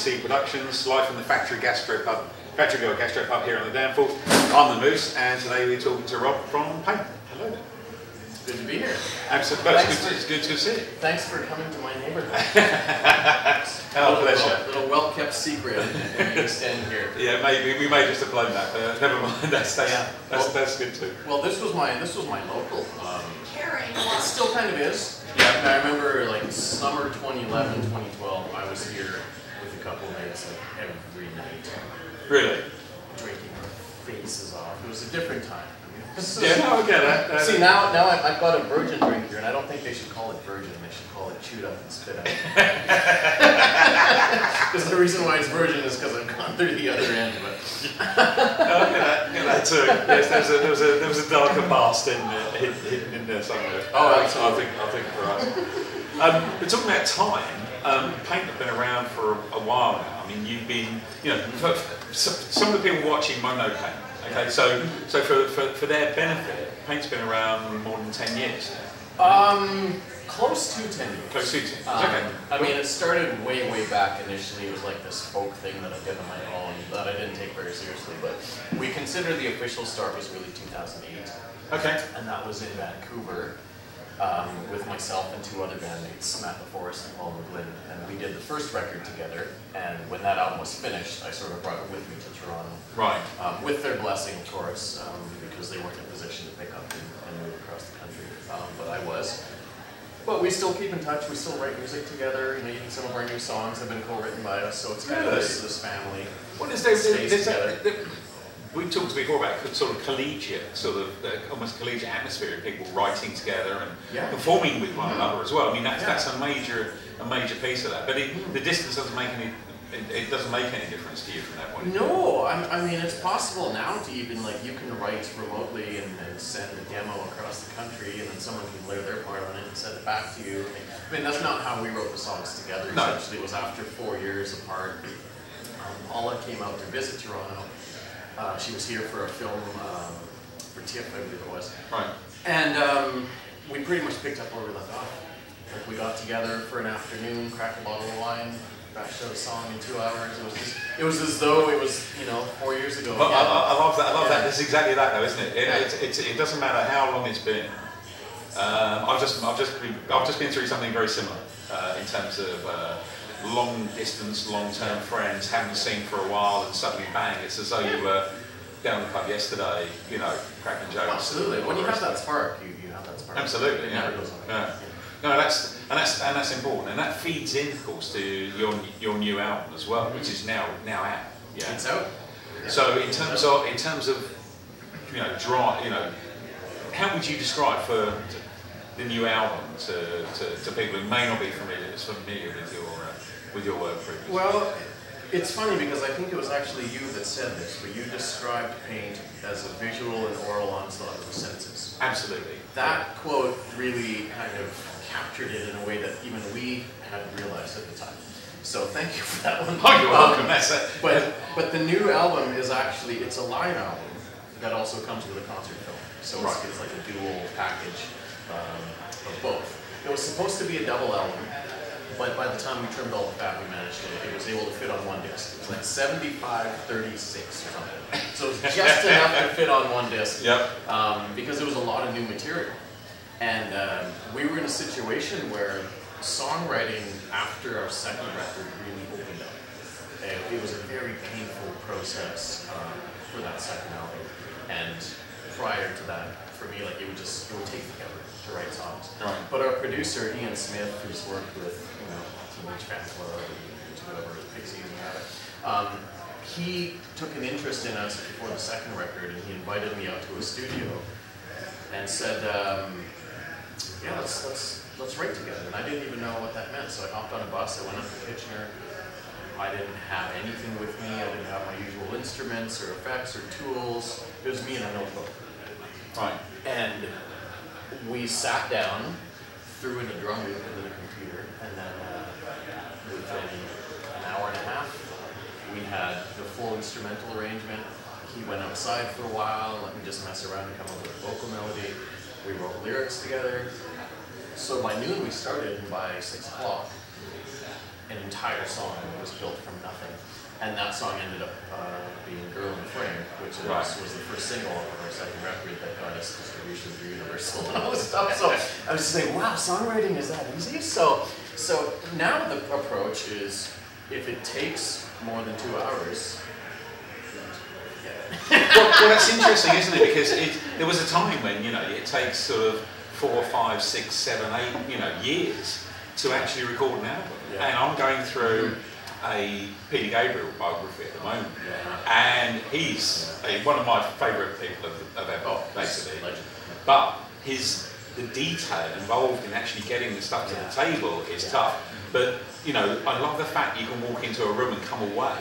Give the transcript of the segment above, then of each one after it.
C Productions, live from the Factory Girl Gastro Pub here on the Danforth. I'm the Moose, and today we're talking to Rob from Paint. Hello there. Good to be here. Absolutely. It's good to see you. Thanks for coming to my neighborhood. Our pleasure. Little well-kept secret when you stand here. Yeah, maybe we may just have blown that. Never mind. That's good too. Well, this was my local. It still kind of is. Yeah. I remember like summer 2011, 2012. I was here with a couple of mates like every night. Really? Drinking our faces off. It was a different time. Yeah, no, I get that. See, now I've got a virgin drink here, and I don't think they should call it virgin. They should call it chewed up and spit out. Because the reason why it's virgin is because I've gone through the other end. But get that too. Yes, there was a darker past hidden in there somewhere. Oh, absolutely. I think for us. We're talking about time. Paint have been around for a while now. I mean, you've been, some of the people watching won't know Paint. Okay, so for their benefit, Paint's been around more than 10 years now. Close to 10 years. Close to 10 years. Okay. I mean, it started way back initially. It was like this folk thing that I did on my own that I didn't take very seriously. But we consider the official start was really 2008. Okay. And that was in Vancouver with myself and two other bandmates, Matt LaForest and Paul McGlynn. And we did the first record together. And when that album was finished, I sort of brought it with me to Toronto. Right. With their blessing, of course, because they weren't in a position to pick up and move across the country. But I was. But we still keep in touch. We still write music together. Even some of our new songs have been co-written by us. So it's kind of this family. What is together. We talked before about sort of collegiate, almost collegiate atmosphere of people writing together and performing with one another as well. I mean, that's a major piece of that. But the distance doesn't make any. It doesn't make any difference to you from that point. No, I mean it's possible now to even you can write remotely and send a demo across the country, and then someone can layer their part on it and send it back to you. I mean that's not how we wrote the songs together. No. Essentially, it was after 4 years apart. Paula came out to visit Toronto. She was here for a film for TIFF, I believe it was. Right. And we pretty much picked up where we left off. We got together for an afternoon, cracked a bottle of wine. Bashed out a song in 2 hours. It was as though it was 4 years ago. Well, I love that. I love that. It's exactly that, though, isn't it? It doesn't matter how long it's been. I've just been through something very similar in terms of long distance, long-term friends, haven't seen for a while, and suddenly bang! It's as though you were down the pub yesterday, cracking jokes. Absolutely. When you have that spark, you have that spark. Absolutely. It never goes away. No, that's important, and that feeds in, of course, to your new album as well, which is now out. Yeah, it's out. Yeah. So in terms of how would you describe for the new album to people who may not be familiar with your work previously? Well, it's funny because I think it was actually you that said this, but you described Paint as a visual and oral onslaught of the senses. Absolutely. That quote really kind of captured it in a way that even we hadn't realized at the time. So thank you for that one. Oh, you're welcome. But the new album is actually, it's a live album that also comes with a concert film. So it's like a dual package of both. It was supposed to be a double album, but by the time we trimmed all the fat, we managed it was able to fit on one disc. It was like 75/36 or something. So it was just enough to fit on one disc. Yep. Because there was a lot of new material. And we were in a situation where songwriting after our second record really opened up. It was a very painful process for that second album. And prior to that, for me, it would take forever to write songs. Right. But our producer, Ian Smith, who's worked with Teenage Fan Club and whoever, Pixies and that, he took an interest in us before the second record, and he invited me out to a studio and said, let's write together. And I didn't even know what that meant, so I hopped on a bus, I went up to Kitchener. I didn't have anything with me, I didn't have my usual instruments or effects or tools. It was me and a notebook. Right. And we sat down, threw in a drum loop into the computer, and then within an hour and a half, we had the full instrumental arrangement. He went outside for a while, let me just mess around and come up with a vocal melody. We wrote lyrics together. So by noon we started, and by 6 o'clock an entire song that was built from nothing. And that song ended up being Girl in the Frame, which was the first single of our second record that got us distribution through Universal and all this stuff. So I was just saying, wow, songwriting is that easy? So now the approach is, if it takes more than 2 hours, well, that's interesting, isn't it? Because there was a time when, you know, it takes sort of 4, 5, 6, 7, 8, you know, years to actually record an album. Yeah. And I'm going through a Peter Gabriel biography at the moment, and he's one of my favourite people of ever, basically. But the detail involved in actually getting the stuff to the table is tough. But you know, I love the fact you can walk into a room and come away.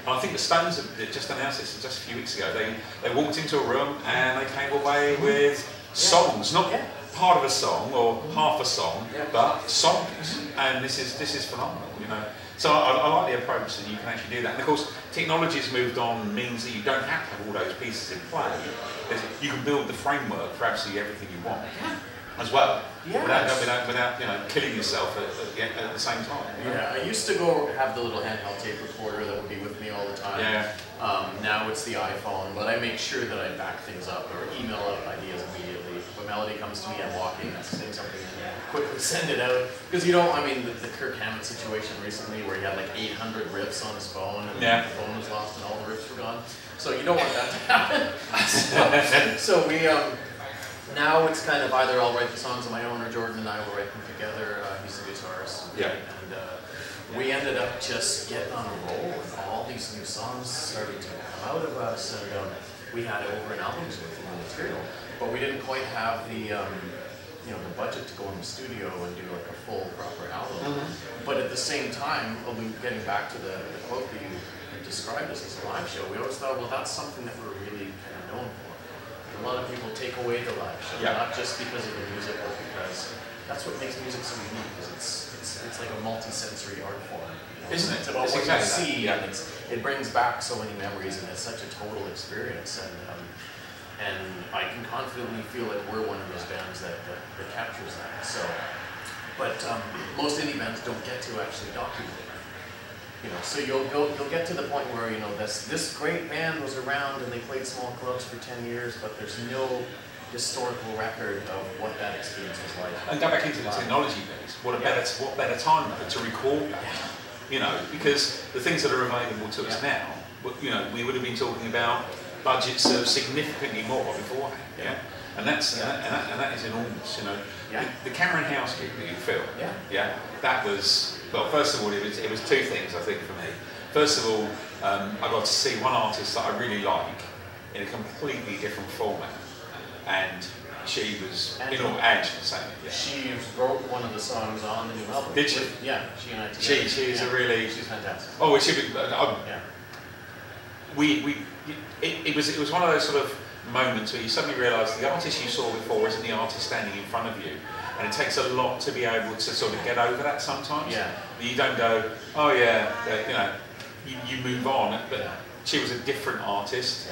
And I think the Stones have just announced this just a few weeks ago. They walked into a room and they came away with songs, not part of a song or half a song, but songs. And this is phenomenal, you know. So I like the approach that you can actually do that. And of course, technology has moved on, means that you don't have to have all those pieces in play. You can build the framework for absolutely everything you want as well, without you know, killing yourself at the same time. You know? Yeah, I used to go have the little handheld tape recorder that would be with me all the time. Yeah. Now it's the iPhone, but I make sure that I back things up or email out ideas immediately. When melody comes to me, I'm walking, I'm saying something, and quickly send it out. Because you don't, I mean, the Kirk Hammett situation recently where he had like 800 riffs on his phone and the phone was lost and all the riffs were gone. So you don't want that to happen. so we, now it's kind of either I'll write the songs on my own or Jordan and I will write them together. He's the guitarist. And we ended up just getting on a roll, and all these new songs started to come out of us, and we had over an album's worth of material, but we didn't quite have the you know, the budget to go in the studio and do like a full proper album. But at the same time, getting back to the quote that you described this as a live show, we always thought, well, that's something that we're really kind of known for. A lot of people take away the live show, not just because of the music, but because that's what makes music so unique. Because it's like a multi-sensory art form, you know? Isn't it? It's about what you see, and it brings back so many memories, and it's such a total experience. And I can confidently feel like we're one of those bands that captures that. So, but most indie bands don't get to actually document it. You know, so you'll get to the point where, you know, this great band was around and they played small clubs for 10 years, but there's no historical record of what that experience was like. And go back into the technology bit. What better time though to record that? You know, because the things that are available to us now, you know, we would have been talking about budgets of significantly more beforehand. And that is enormous. You know, the Cameron House gig that you filmed. That was. Well, first of all, it was two things, I think, for me. First of all, I got to see one artist that I really like in a completely different format. And she was, and she sang it. She wrote one of the songs on the new album. Did she? Yeah, she and I together. She's a really... She's fantastic. Oh, it should be... It was one of those sort of moments where you suddenly realise the artist you saw before isn't the artist standing in front of you. And it takes a lot to be able to sort of get over that sometimes. You don't go, oh yeah, you know, you move on. But she was a different artist,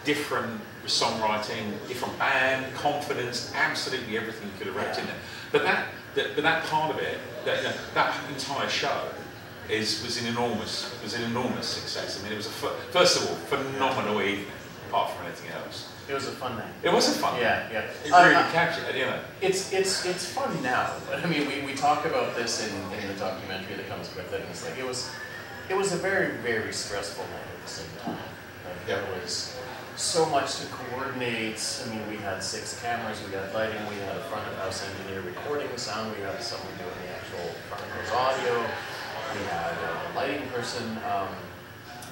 different songwriting, different band, confidence, absolutely everything you could have wrapped in there. But that part of it, that entire show was an enormous success. I mean, it was first of all phenomenal evening, apart from anything else. It was a fun night. It was a fun night. It really captured it, you know. It's fun now, but I mean, we talk about this in the documentary that comes with it, and it's like it was a very, very stressful night at the same time. Like, there was so much to coordinate. I mean, we had 6 cameras, we had lighting, we had a front of house engineer recording the sound, we had someone doing the actual front of house audio, we had a lighting person.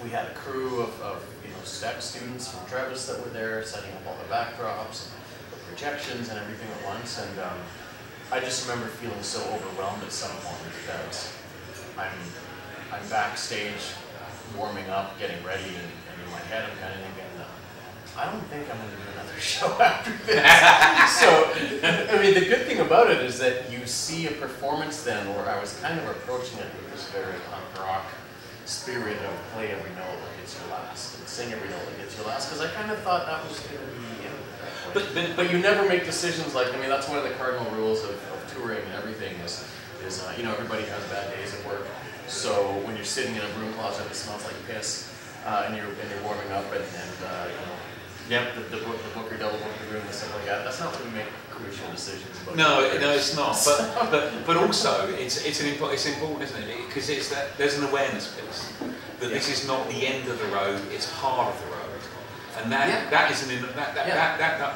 We had a crew of STEP students from Travis that were there, setting up all the backdrops, the projections, and everything at once. And I just remember feeling so overwhelmed at some point that I'm backstage, warming up, getting ready, and in my head I'm kind of thinking, I don't think I'm going to do another show after this. So, I mean, the good thing about it is that you see a performance then where I was kind of approaching it with this very punk rock spirit of play every note like it's your last, and sing every note like it's your last, because I kind of thought that was going to be But you never make decisions like, I mean, that's one of the cardinal rules of touring and everything is you know, everybody has bad days at work. So when you're sitting in a broom closet that smells like piss, and you're warming up and you know, the book or double book the room and stuff like that, that's not when we make crucial decisions about. No, it's not. But also it's important, isn't it? Because it's that there's an awareness piece that this is not the end of the road; it's part of the road, and that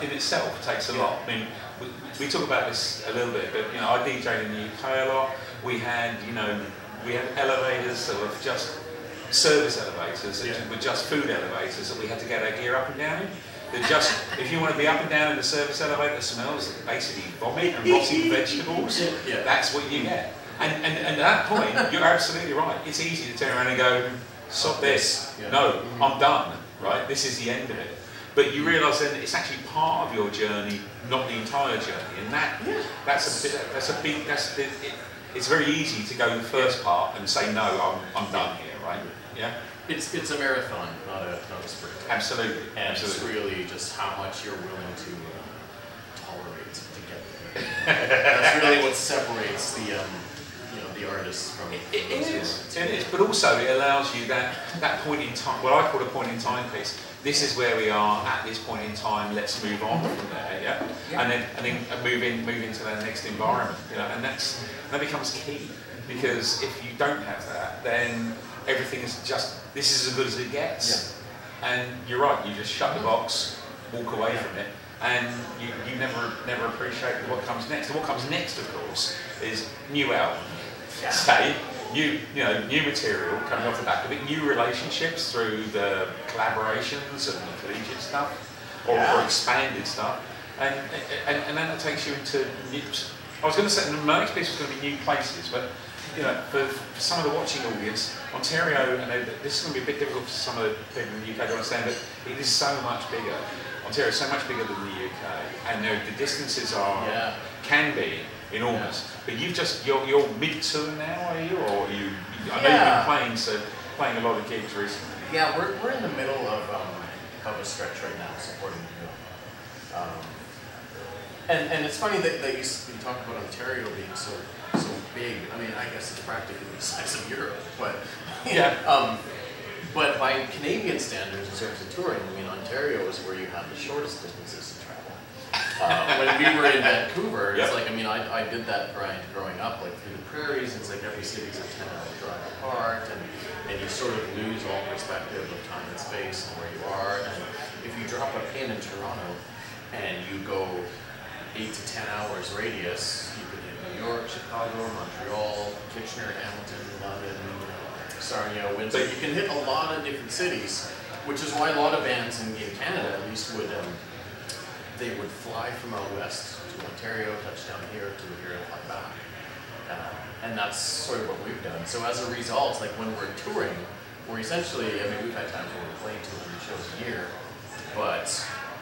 in itself takes a lot. I mean, we talk about this a little bit, but you know, I DJed in the UK a lot. We had elevators that were just service elevators, that were just food elevators that we had to get our gear up and down in. They're just, if you want to be up and down in the service elevator that smells basically vomit and rotting vegetables, that's what you get. And at that point, you're absolutely right. It's easy to turn around and go, stop this. No, I'm done. Right? This is the end of it. But you realise then it's actually part of your journey, not the entire journey, and it's very easy to go the first part and say no, I'm done here, right? Yeah. It's a marathon, not a sprint. Absolutely. And it's really just how much you're willing to tolerate to get there. That's really what separates the artists from it is, but also it allows you that point in time, what I call a point in time piece. This is where we are at this point in time. Let's move on from there, yeah? And then move into that next environment, you know. And that becomes key, because if you don't have that, then everything is just, this is as good as it gets. And you're right. You just shut the box, walk away from it, and you never appreciate what comes next. And what comes next, of course, is new album. Say, new material coming off the back of it, new relationships through the collaborations and the collegiate stuff, or expanded stuff, and then that takes you into new. I was going to say my next piece was going to be new places, but you know, for some of the watching audience, Ontario, and this is going to be a bit difficult for some of the people in the UK to understand, but it is so much bigger. Ontario is so much bigger than the UK, and the distances can be enormous. But you're mid-tour now, are you? Or I know you've been playing a lot of gigs recently. Yeah, we're in the middle of a stretch right now, supporting you. And it's funny that you talk about Ontario being so big. I mean, I guess it's practically the size of Europe, but but by Canadian standards in terms of touring, I mean, Ontario is where you have the shortest distances to travel. When we were in Vancouver, it's like, I mean, I did that growing up, like through the prairies. It's like every city's a 10-hour drive apart, and you sort of lose all perspective of time and space and where you are. And if you drop a pin in Toronto and you go 8 to 10 hours radius, you could hit New York, Chicago, Montreal, Kitchener, Hamilton, London, Sarnia, Windsor. You can hit a lot of different cities, which is why a lot of bands in Canada at least they would fly from out west to Ontario, touch down here to here, and fly back. And that's sort of what we've done. So as a result, like when we're touring, we're essentially, I mean, we've had times where we're playing 200 shows a year, but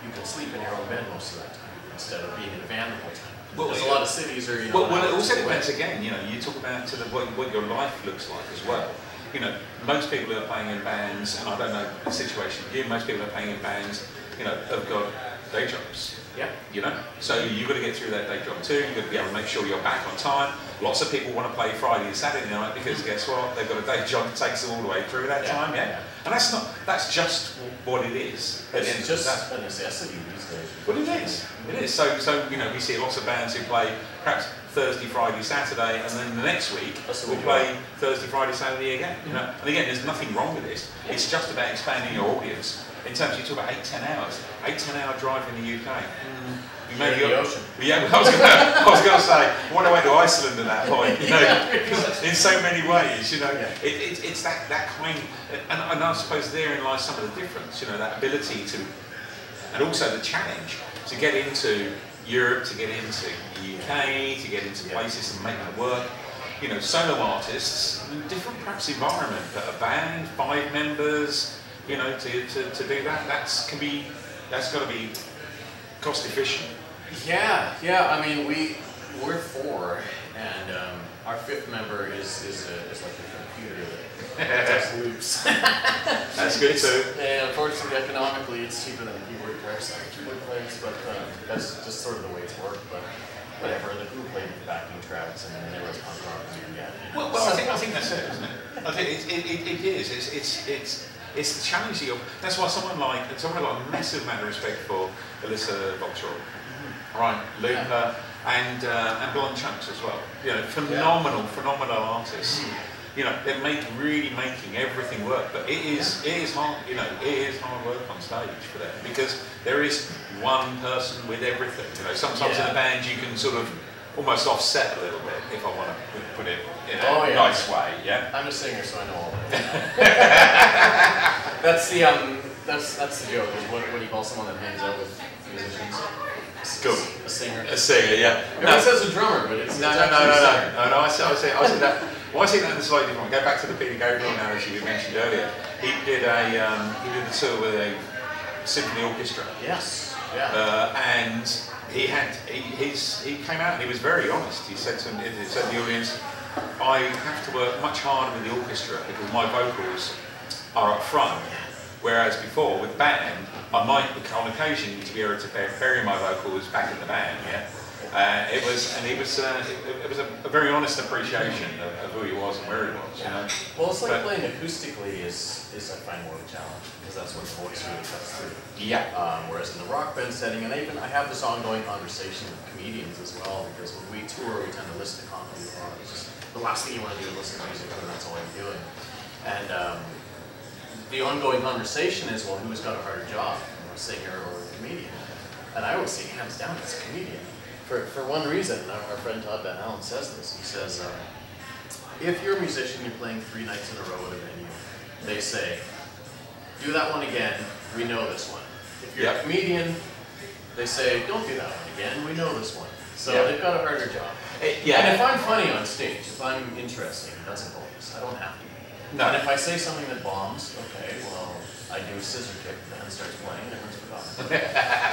you can sleep in your own bed most of that time instead of being in a van the whole time. Well, there's a lot of cities are, well, it also depends again, you know, you talk about what your life looks like as well. You know, most people who are playing in bands, and I don't know the situation here, most people who are playing in bands, you know, have got day jobs. Yeah. You know, so you've got to get through that day job too. You've got to be able to make sure you're back on time. Lots of people want to play Friday and Saturday night because guess what? They've got a day job that takes them all the way through that time. Yeah. And that's just what it is. It's just a necessity these days. Well, it is. It is. So you know, we see lots of bands who play perhaps Thursday, Friday, Saturday, and then the next week we'll play Thursday, Friday, Saturday again. You know, and again, there's nothing wrong with this. It's just about expanding your audience. In terms, you talk about 8-10 hours. 8-10 hour drive in the UK. You may be the ocean. Yeah, I was going to say, I want to went to Iceland at that point. You know, in so many ways. You know, it's that kind, and I suppose therein lies some of the difference. You know, that ability to, and also the challenge to get into Europe, to get into the UK, to get into places and make that work. You know, solo artists, different perhaps environment, but a band, 5 members. You know, to do that, that's got to be cost efficient. Yeah. I mean, we're 4, and our 5th member is like a computer Just loops. That's good too. And unfortunately, economically, it's cheaper than a keyboard player. Sorry, keyboard players, but that's just sort of the way it's worked. But whatever, the Who played backing tracks, and then there was punk rock music again. Well, I think that's it, isn't it? I think it is. It's the challenge of. That's why someone like a massive amount of respect for Alyssa Vauxhall, right? Looper and Blonde Chunks as well. You know, phenomenal artists. You know, they're really making everything work, but it is hard. You know, it is hard work on stage for them because there is one person with everything. You know, sometimes in a band you can sort of almost offset a little bit, if I want to put it in a nice way. Yeah. I'm a singer, so I know all of it. That's the joke. Is what do you call someone that hangs out with musicians? Cool. A singer. A singer, yeah. Everyone says a drummer, but it's no. I say that. Well, I see that in a slightly different way. Go back to the Peter Gabriel analogy we mentioned earlier. He did a tour with a symphony orchestra. Yes. Yeah. And he came out and he was very honest. He said to the audience, "I have to work much harder with the orchestra because my vocals are up front, whereas before with band, I might on occasion to be able to bury my vocals back in the band." Yeah. It was a very honest appreciation of who he was and where he was. You know? Well, it's like playing acoustically is I find more of a challenge because that's when the voice really cuts through. Yeah. Whereas in the rock band setting, and I have this ongoing conversation with comedians as well because when we tour, we tend to listen to comedy a lot. It's just the last thing you want to do is listen to music, and that's all I'm doing. And the ongoing conversation is, well, who's got a harder job, a singer or a comedian? And I always say, hands down, it's a comedian. For one reason, our friend Todd Van Allen says this. He says, if you're a musician, you're playing 3 nights in a row at a venue, they say, do that one again, we know this one. If you're a comedian, they say, don't do that one again, we know this one. So they've got a harder job. And if I'm funny on stage, if I'm interesting, that's a bonus. I don't have to be. No. And if I say something that bombs, okay, well, I do a scissor kick, the band starts playing, and everyone's forgotten.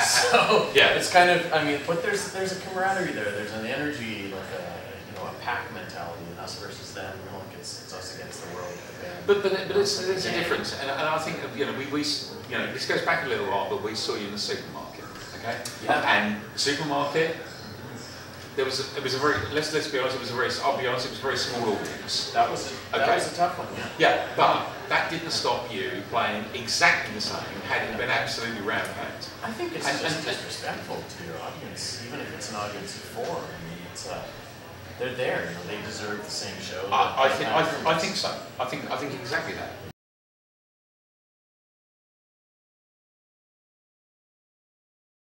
So it's kind of, I mean, but there's a camaraderie there. There's an energy, like a pack mentality, and us versus them. You know, like it's us against the world. But it's a difference, and I think we this goes back a little while, but we saw you in the supermarket, okay? Yeah. And the supermarket. It was a very, let's be honest, I'll be honest, it was a very small audience. That was a tough one, yeah. Yeah, but that didn't stop you playing exactly the same had it been absolutely rampant. I think it's just disrespectful to your audience, even if it's an audience of 4. I mean, it's they're there, they deserve the same show. I think so. I think exactly that.